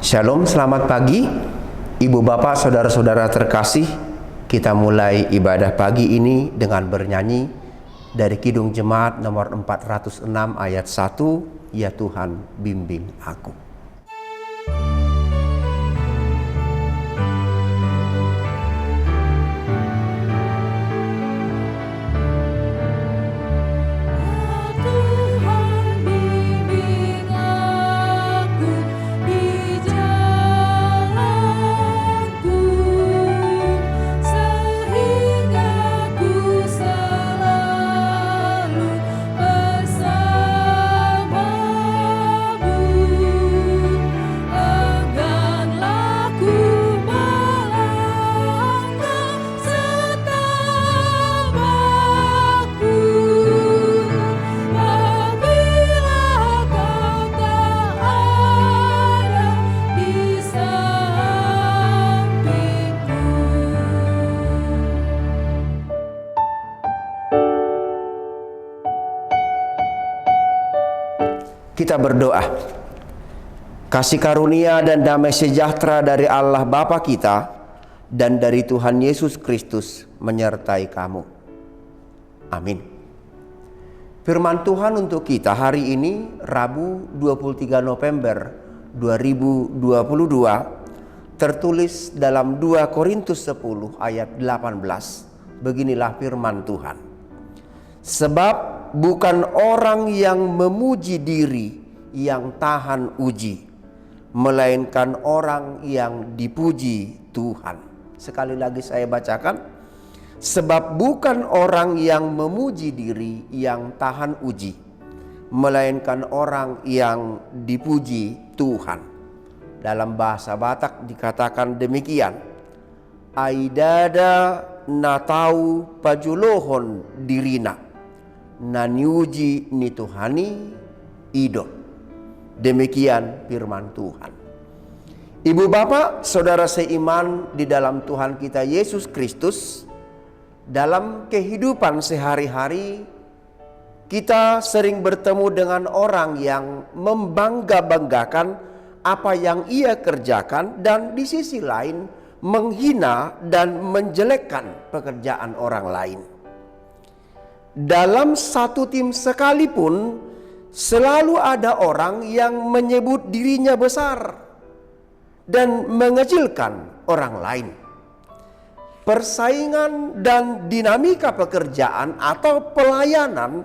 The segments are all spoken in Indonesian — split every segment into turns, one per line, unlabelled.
Shalom, selamat pagi Ibu Bapak, Saudara-saudara terkasih. Kita mulai ibadah pagi ini dengan bernyanyi dari Kidung Jemaat nomor 406 ayat 1, Ya Tuhan bimbing aku. Kita berdoa. Kasih karunia dan damai sejahtera dari Allah Bapa kita dan dari Tuhan Yesus Kristus menyertai kamu. Amin. Firman Tuhan untuk kita hari ini Rabu 23 November 2022 tertulis dalam 2 Korintus 10 ayat 18. Beginilah firman Tuhan. Sebab bukan orang yang memuji diri yang tahan uji, melainkan orang yang dipuji Tuhan. Sekali lagi saya bacakan. Sebab bukan orang yang memuji diri yang tahan uji, melainkan orang yang dipuji Tuhan. Dalam bahasa Batak dikatakan demikian. Aidada natau pajulohon dirina, naniuji ni Tuhani ido. Demikian firman Tuhan. Ibu bapak, saudara seiman di dalam Tuhan kita Yesus Kristus, dalam kehidupan sehari-hari kita sering bertemu dengan orang yang membangga-banggakan apa yang ia kerjakan, dan di sisi lain menghina dan menjelekkan pekerjaan orang lain. Dalam satu tim sekalipun selalu ada orang yang menyebut dirinya besar dan mengecilkan orang lain. Persaingan dan dinamika pekerjaan atau pelayanan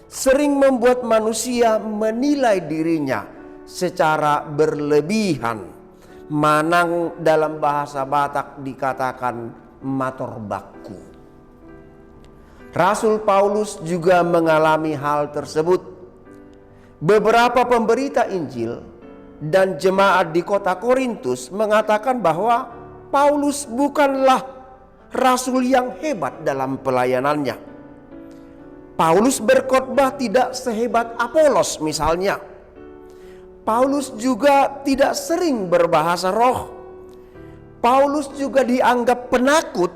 sering membuat manusia menilai dirinya secara berlebihan. Manang dalam bahasa Batak dikatakan mator baku. Rasul Paulus juga mengalami hal tersebut. Beberapa pemberita Injil dan jemaat di kota Korintus mengatakan bahwa Paulus bukanlah rasul yang hebat dalam pelayanannya. Paulus berkhotbah tidak sehebat Apolos misalnya. Paulus juga tidak sering berbahasa roh. Paulus juga dianggap penakut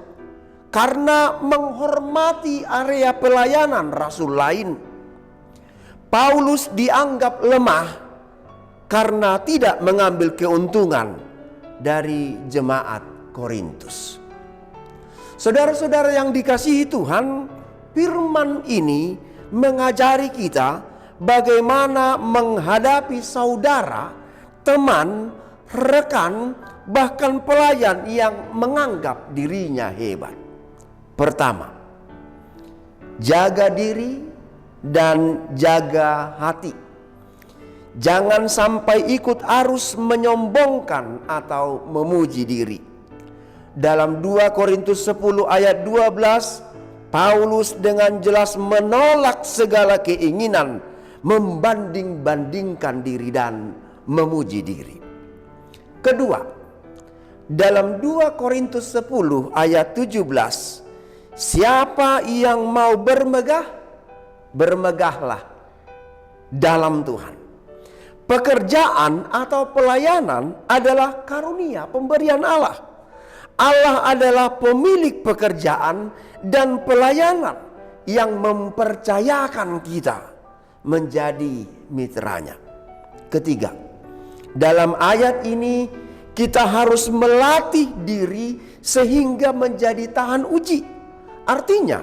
karena menghormati area pelayanan rasul lain. Paulus dianggap lemah karena tidak mengambil keuntungan dari jemaat Korintus. Saudara-saudara yang dikasihi Tuhan, firman ini mengajari kita bagaimana menghadapi saudara, teman, rekan, bahkan pelayan yang menganggap dirinya hebat. Pertama, jaga diri dan jaga hati. Jangan sampai ikut arus menyombongkan atau memuji diri. Dalam 2 Korintus 10 ayat 12, Paulus dengan jelas menolak segala keinginan membanding-bandingkan diri dan memuji diri. Kedua, dalam 2 Korintus 10 ayat 17, siapa yang mau bermegah, bermegahlah dalam Tuhan. Pekerjaan atau pelayanan adalah karunia pemberian Allah. Allah adalah pemilik pekerjaan dan pelayanan yang mempercayakan kita menjadi mitranya. Ketiga, Dalam ayat ini kita harus melatih diri sehingga menjadi tahan uji. Artinya,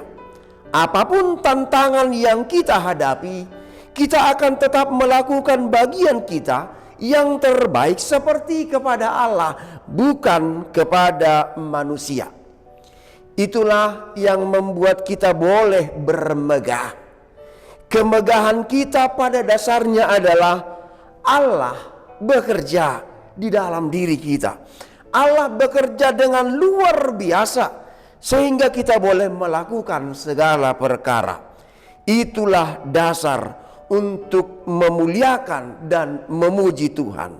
apapun tantangan yang kita hadapi, kita akan tetap melakukan bagian kita yang terbaik seperti kepada Allah, bukan kepada manusia. Itulah yang membuat kita boleh bermegah. Kemegahan kita pada dasarnya adalah Allah bekerja di dalam diri kita. Allah bekerja dengan luar biasa sehingga kita boleh melakukan segala perkara. Itulah dasar untuk memuliakan dan memuji Tuhan,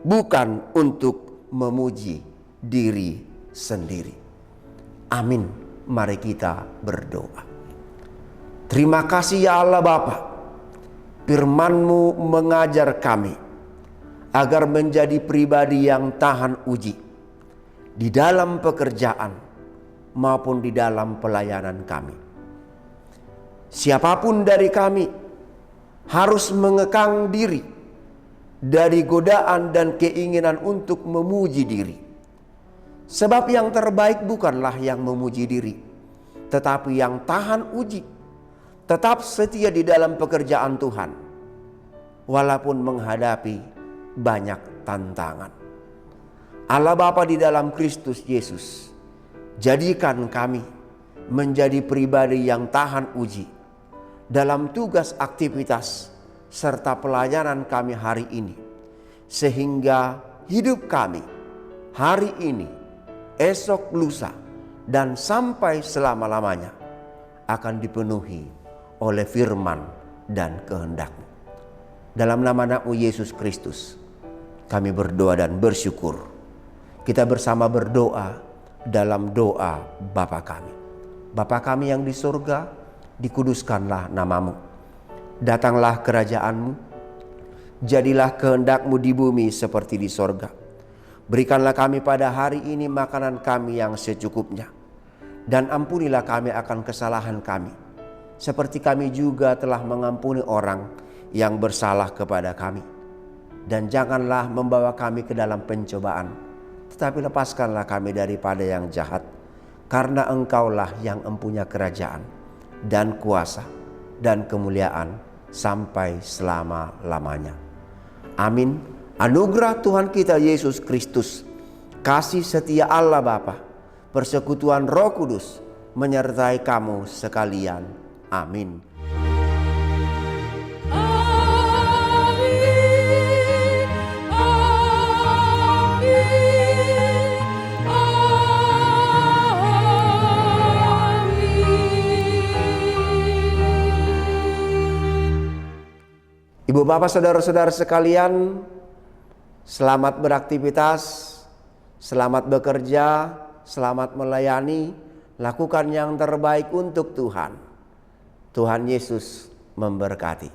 bukan untuk memuji diri sendiri. Amin. Mari kita berdoa. Terima kasih ya Allah Bapa, firman-Mu mengajar kami agar menjadi pribadi yang tahan uji di dalam pekerjaan maupun di dalam pelayanan kami. Siapapun dari kami harus mengekang diri dari godaan dan keinginan untuk memuji diri. Sebab yang terbaik bukanlah yang memuji diri, tetapi yang tahan uji, tetap setia di dalam pekerjaan Tuhan, walaupun menghadapi banyak tantangan. Allah Bapa di dalam Kristus Yesus, jadikan kami menjadi pribadi yang tahan uji dalam tugas aktivitas serta pelayanan kami hari ini, sehingga hidup kami hari ini, esok, lusa, dan sampai selama-lamanya akan dipenuhi oleh firman dan kehendak-Mu. Dalam nama Anak-Mu Yesus Kristus, kami berdoa dan bersyukur. Kita bersama berdoa dalam doa Bapa kami. Bapa kami yang di surga, dikuduskanlah nama-Mu. Datanglah kerajaan-Mu, jadilah kehendak-Mu di bumi seperti di surga. Berikanlah kami pada hari ini makanan kami yang secukupnya. Dan ampunilah kami akan kesalahan kami, seperti kami juga telah mengampuni orang yang bersalah kepada kami. Dan janganlah membawa kami ke dalam pencobaan, tetapi lepaskanlah kami daripada yang jahat. Karena Engkaulah yang empunya kerajaan dan kuasa dan kemuliaan sampai selama-lamanya. Amin. Anugerah Tuhan kita Yesus Kristus, kasih setia Allah Bapa, persekutuan Roh Kudus menyertai kamu sekalian. Amin. Ibu bapak saudara-saudara sekalian, selamat beraktivitas, selamat bekerja, selamat melayani, lakukan yang terbaik untuk Tuhan. Tuhan Yesus memberkati.